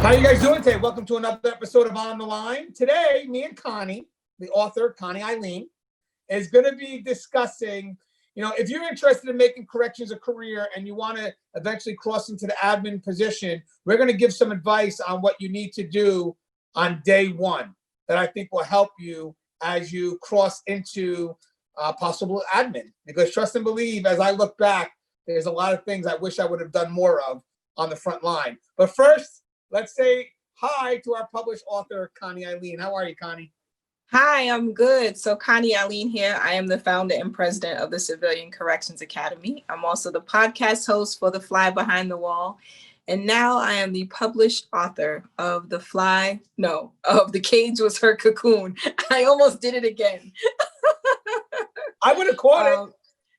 How you guys doing today? Welcome to another episode of On the Line. Today, me and Connie, the author, Connie Alleyne, is going to be discussing, if you're interested in making corrections a career and you want to eventually cross into the admin position, we're going to give some advice on what you need to do on day one that I think will help you as you cross into possible admin. Because trust and believe, as I look back, there's a lot of things I wish I would have done more of on the front line. But first, let's say hi to our published author, Connie Alleyne. How are you, Connie? Hi, I'm good. So Connie Alleyne here. I am the founder and president of the Civilian Corrections Academy. I'm also the podcast host for The Fly Behind the Wall. And now I am the published author of The Cage Was Her Cocoon. I almost did it again. I would have caught it.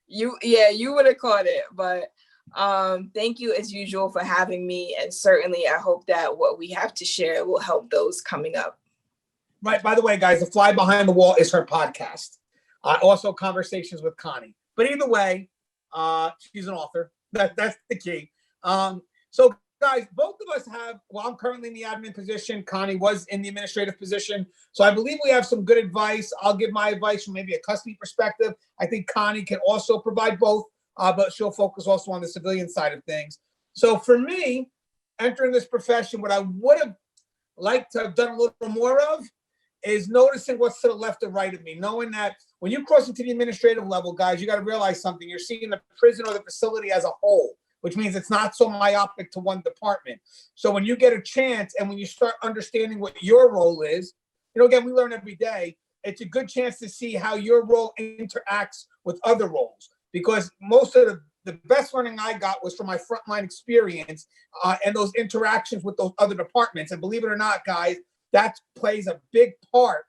You would have caught it. But thank you as usual for having me. And certainly I hope that what we have to share will help those coming up. Right. By the way, guys, The Fly Behind the Wall is her podcast. Also Conversations with Connie. But either way, she's an author. That's the key. So guys, both of us I'm currently in the admin position. Connie was in the administrative position. So I believe we have some good advice. I'll give my advice from maybe a custody perspective. I think Connie can also provide both. But she'll focus also on the civilian side of things. So for me, entering this profession, what I would have liked to have done a little more of is noticing what's to the left and right of me, knowing that when you cross into the administrative level, guys, you got to realize something. You're seeing the prison or the facility as a whole, which means it's not so myopic to one department. So when you get a chance and when you start understanding what your role is, again, we learn every day. It's a good chance to see how your role interacts with other roles. Because most of the best learning I got was from my frontline experience and those interactions with those other departments. And believe it or not, guys, that plays a big part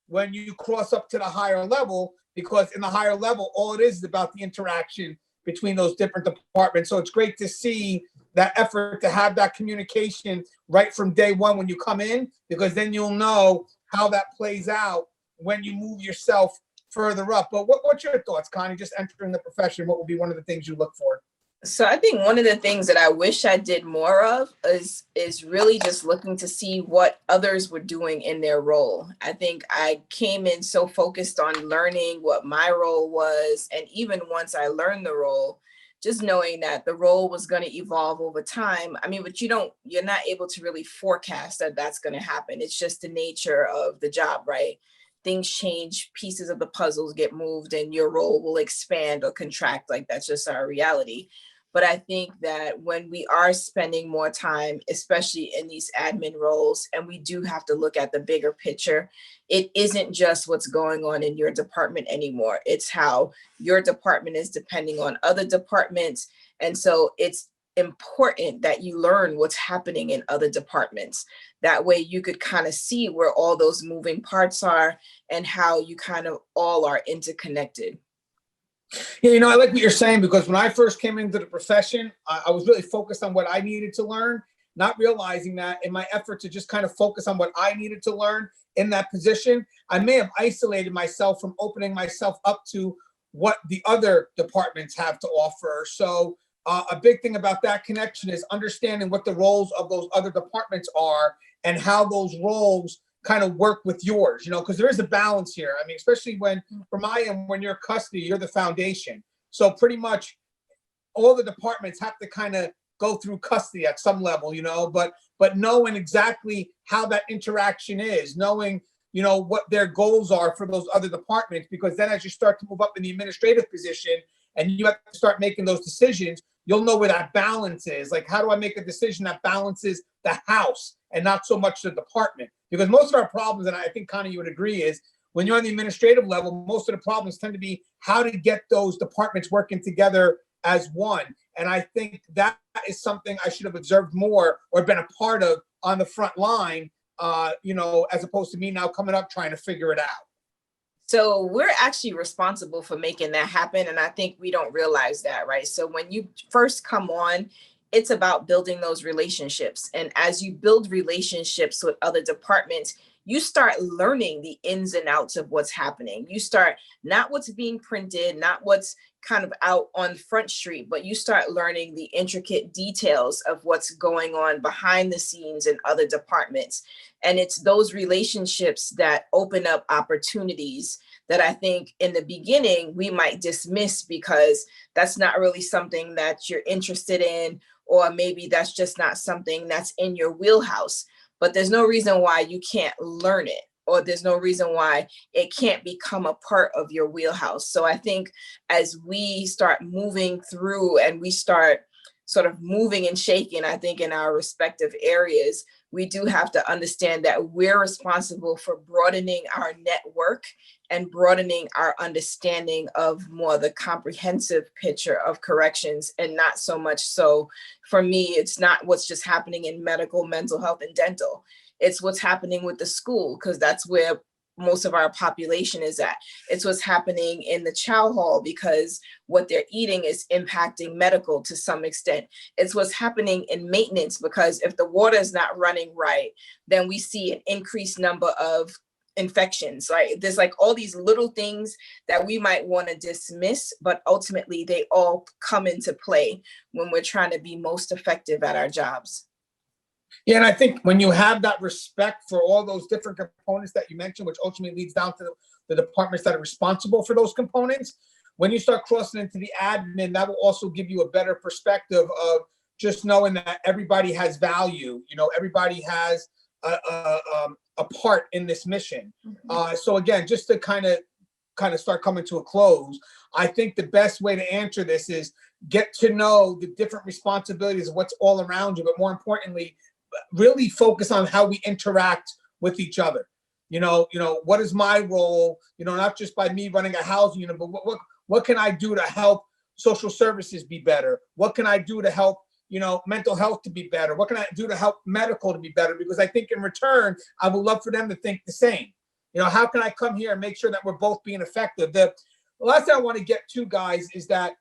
when you cross up to the higher level, because in the higher level, all it is about the interaction between those different departments. So it's great to see that effort to have that communication right from day one when you come in, because then you'll know how that plays out when you move yourself further up. But what's your thoughts, Connie, just entering the profession? What would be one of the things you look for? So I think one of the things that I wish I did more of is really just looking to see what others were doing in their role. I think I came in so focused on learning what my role was. And even once I learned the role, just knowing that the role was going to evolve over time. I mean, but you're not able to really forecast that that's going to happen. It's just the nature of the job, right? Things change, pieces of the puzzles get moved, and your role will expand or contract. Like, that's just our reality. But I think that when we are spending more time, especially in these admin roles, and we do have to look at the bigger picture, it isn't just what's going on in your department anymore. It's how your department is depending on other departments. And so it's important that you learn what's happening in other departments. That way you could kind of see where all those moving parts are and how you kind of all are interconnected. Yeah, I like what you're saying, because when I first came into the profession, I was really focused on what I needed to learn, not realizing that in my effort to just kind of focus on what I needed to learn in that position, I may have isolated myself from opening myself up to what the other departments have to offer. So a big thing about that connection is understanding what the roles of those other departments are and how those roles kind of work with yours, because there is a balance here. I mean, especially when you're custody, you're the foundation. So pretty much all the departments have to kind of go through custody at some level, but knowing exactly how that interaction is, knowing, what their goals are for those other departments, because then as you start to move up in the administrative position and you have to start making those decisions, you'll know where that balance is. Like, how do I make a decision that balances the house and not so much the department? Because most of our problems, and I think, Connie, you would agree, is when you're on the administrative level, most of the problems tend to be how to get those departments working together as one. And I think that is something I should have observed more or been a part of on the front line, as opposed to me now coming up trying to figure it out. So we're actually responsible for making that happen. And I think we don't realize that, right? So when you first come on, it's about building those relationships. And as you build relationships with other departments, you start learning the ins and outs of what's happening. You start not what's being printed, not what's kind of out on Front Street, but you start learning the intricate details of what's going on behind the scenes in other departments. And it's those relationships that open up opportunities that I think in the beginning we might dismiss because that's not really something that you're interested in, or maybe that's just not something that's in your wheelhouse. But there's no reason why you can't learn it, or there's no reason why it can't become a part of your wheelhouse. So I think as we start moving through and we start sort of moving and shaking, I think in our respective areas, we do have to understand that we're responsible for broadening our network and broadening our understanding of more the comprehensive picture of corrections, and not so much so, for me, it's not what's just happening in medical, mental health, and dental. It's what's happening with the school, because that's where most of our population is at. It's what's happening in the chow hall because what they're eating is impacting medical to some extent. It's what's happening in maintenance because if the water is not running right, then we see an increased number of infections, right? There's like all these little things that we might want to dismiss, but ultimately they all come into play when we're trying to be most effective at our jobs. Yeah, and I think when you have that respect for all those different components that you mentioned, which ultimately leads down to the departments that are responsible for those components, when you start crossing into the admin, that will also give you a better perspective of just knowing that everybody has value. You know, everybody has a part in this mission. So again, just to kind of start coming to a close, I think the best way to answer this is get to know the different responsibilities of what's all around you, but more importantly, really focus on how we interact with each other. You know, what is my role? You know, not just by me running a housing unit, but what can I do to help social services be better? What can I do to help, you know, mental health to be better? What can I do to help medical to be better? Because I think in return, I would love for them to think the same. You know, how can I come here and make sure that we're both being effective? The last thing I want to get to, guys, is that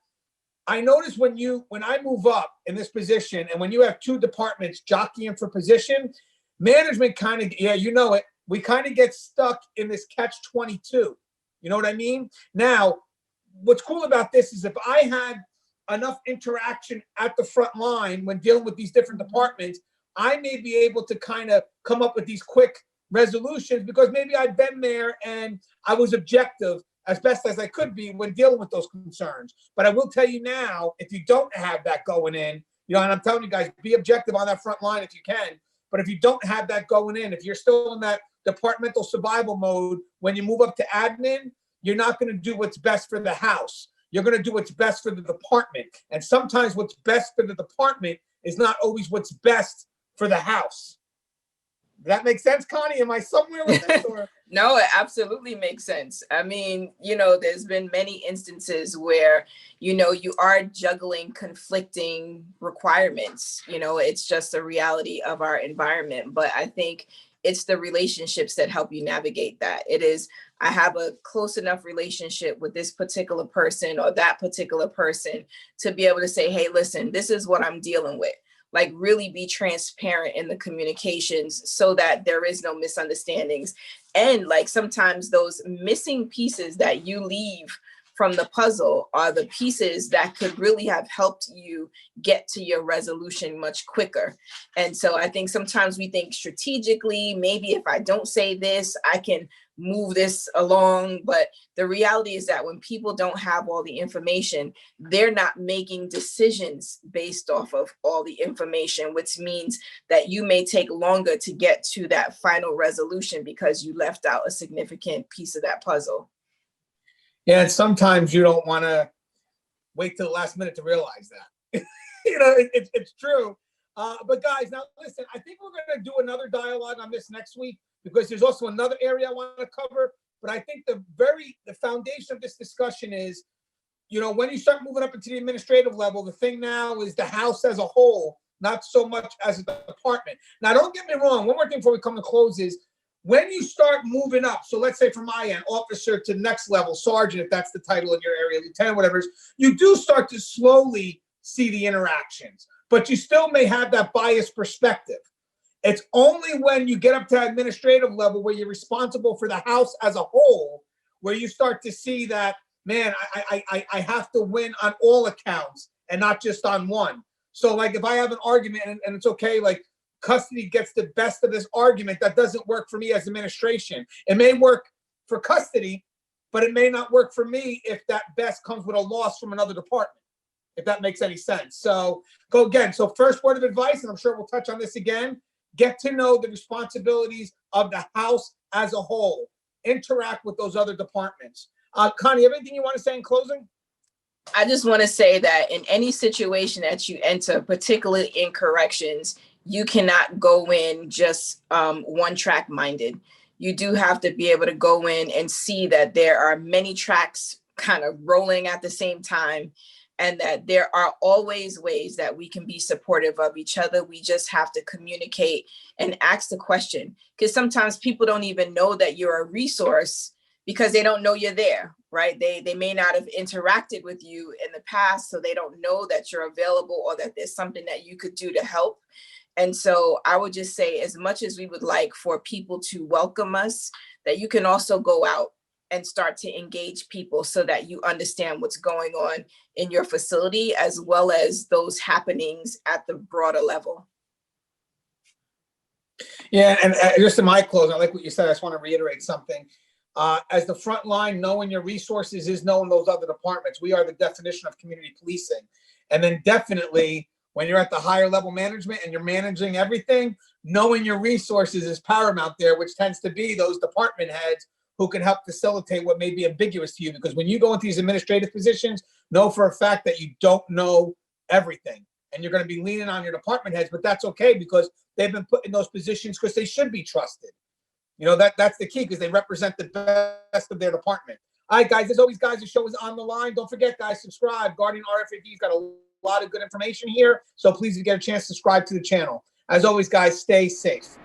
I notice when I move up in this position and when you have two departments jockeying for position, management kind of, yeah, you know it, we kind of get stuck in this catch-22. You know what I mean? Now, what's cool about this is if I had enough interaction at the front line when dealing with these different departments, I may be able to kind of come up with these quick resolutions because maybe I've been there and I was objective as best as I could be when dealing with those concerns. But I will tell you now, if you don't have that going in, you know, and I'm telling you guys, be objective on that front line if you can. But if you don't have that going in, if you're still in that departmental survival mode, when you move up to admin, you're not going to do what's best for the house. You're going to do what's best for the department. And sometimes what's best for the department is not always what's best for the house. Does that make sense, Connie? Am I somewhere with this? Or? No, it absolutely makes sense. I mean, you know, there's been many instances where, you know, you are juggling conflicting requirements. You know, it's just a reality of our environment. But I think it's the relationships that help you navigate that. It is, I have a close enough relationship with this particular person or that particular person to be able to say, hey, listen, this is what I'm dealing with. Like really be transparent in the communications so that there is no misunderstandings. And like sometimes those missing pieces that you leave from the puzzle are the pieces that could really have helped you get to your resolution much quicker. And so I think sometimes we think strategically, maybe if I don't say this, I can move this along. But the reality is that when people don't have all the information, they're not making decisions based off of all the information, which means that you may take longer to get to that final resolution because you left out a significant piece of that puzzle. Yeah, and sometimes you don't want to wait till the last minute to realize that. You know, it's true. But guys, now listen, I think we're going to do another dialogue on this next week because there's also another area I want to cover. But I think the foundation of this discussion is, you know, when you start moving up into the administrative level, the thing now is the house as a whole, not so much as a department. Now, don't get me wrong. One more thing before we come to close is when you start moving up, so let's say from my end, officer to next level, sergeant, if that's the title in your area, lieutenant, whatever it is, you do start to slowly see the interactions, but you still may have that biased perspective. It's only when you get up to administrative level where you're responsible for the house as a whole, where you start to see that, man, I have to win on all accounts and not just on one. So like if I have an argument and it's okay, like custody gets the best of this argument, that doesn't work for me as administration. It may work for custody, but it may not work for me if that best comes with a loss from another department, if that makes any sense. So go again. So first word of advice, and I'm sure we'll touch on this again, get to know the responsibilities of the house as a whole. Interact with those other departments. Connie, anything you want to say in closing? I just want to say that in any situation that you enter, particularly in corrections, you cannot go in just one track minded. You do have to be able to go in and see that there are many tracks kind of rolling at the same time, and that there are always ways that we can be supportive of each other. We just have to communicate and ask the question, because sometimes people don't even know that you're a resource because they don't know you're there, right? They may not have interacted with you in the past, so they don't know that you're available or that there's something that you could do to help. And so I would just say, as much as we would like for people to welcome us, that you can also go out and start to engage people so that you understand what's going on in your facility, as well as those happenings at the broader level. Yeah, and just in my closing, I like what you said. I just want to reiterate something. As the front line, knowing your resources is knowing those other departments. We are the definition of community policing. And then definitely when you're at the higher level management and you're managing everything, knowing your resources is paramount there, which tends to be those department heads who can help facilitate what may be ambiguous to you. Because when you go into these administrative positions, know for a fact that you don't know everything. And you're going to be leaning on your department heads, but that's okay because they've been put in those positions because they should be trusted. You know, that's the key because they represent the best of their department. All right, guys, as always, guys, the show is on the line. Don't forget, guys, subscribe. Guardian RFAD's got a lot of good information here. So please, if you get a chance, subscribe to the channel. As always, guys, stay safe.